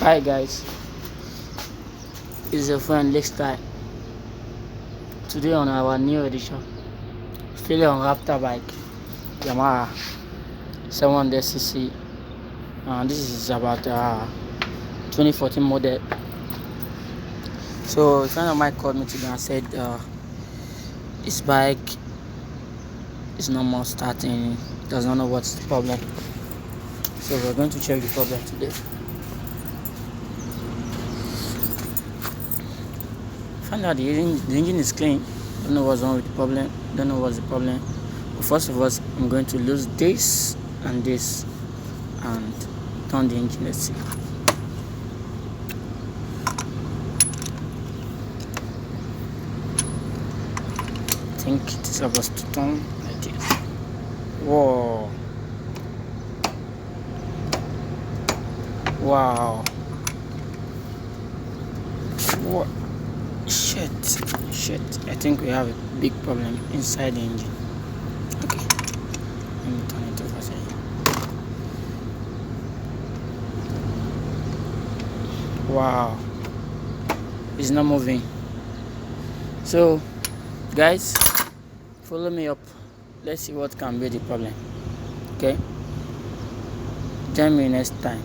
Hi guys, it's your friend Lextai. Today on our new edition, still on Raptor bike, Yamaha 700cc, and this is about 2014 model. So a friend of mine called me today and said his bike is no more starting, does not know what's the problem. So we're going to check the problem today. Find out the engine is clean. Don't know what's wrong with the problem. Don't know what's the problem. But first of all, I'm going to lose this and this and turn the engine. Let's see. I think it is supposed to turn like this. Whoa! Wow! What? Shit! I think we have a big problem inside the engine. Okay, let me turn it over here. Wow, it's not moving. So guys, follow me up. Let's see what can be the problem. Okay, join me next time.